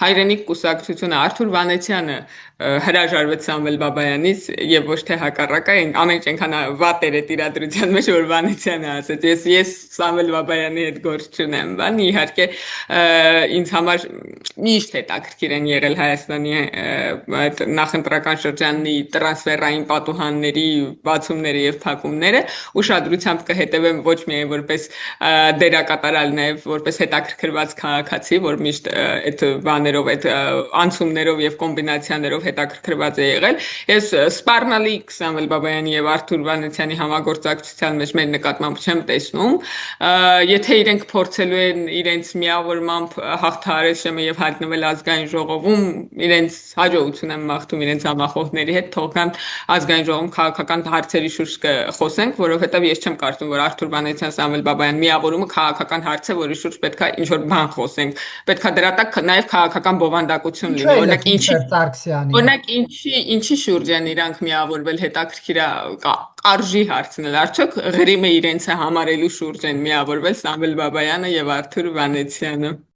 հայրենիք կուսակցությունը Արթուր Վանեցյանը հրաժարվեց Սամվել Բաբայանից եւ ոչ թե հակառակը, ամեն ինչ այնքան վատ էր այդ իրադրության մեջ, որ Վանեցյանը ասաց, ես Սամվել Բաբայանի հետ գործ չունեմ, բան իհարկե ինձ համար միշտ հետաքրքիր են եղել Հայաստանի այդ նախընտրական շրջանի տրանսֆերային պատուհանների բացումները եւ փակումները, ուշադրությամբ կհետևեմ ոչ միայն որպես դերակատարալ, նաեւ որպես հետաքրքրված քաղաքացի, որ միշտ այդ բաներով, այդ անցումներով եւ կոմբինացիաներով հետաքրքրված է եղել։ Ես սպառնալիք Սամվել Բաբայանի եւ Արթուր Վանեցյանի համագործակցության մեջ մեր նկատմամբ չեմ տեսնում։ Եթե իրենք փորձելու են իրենց միավորմամբ հաղթահարել շեմը եւ հայտնվել ազգային ժողովում, իրենց հաջողություն եմ մաղթում իրենց համախոհների հետ, թող կան ազգային ժողովում քաղաքական հարցերի շուրջ խոսենք, որովհետեւ ես չեմ կարծում, որ Արթուր Վանեցյան, Սամվել Բաբայան միավորումը քաղաքական հարց է, որի շուրջ պետք է ինչ-որ բան խոսենք։ Պետք է դրա տակ նաեւ քաղաքական բովանդակություն լինի։ Օրինակ ինչի շուրջ են իրանք միավորվել, հետաքրքիր է կարժի հարցնել, արդյոք Ղրիմը իրենց է համարելու շուրջ են միավորվել Սամվել Բաբայանը եւ Արթուր Վանեցյանը։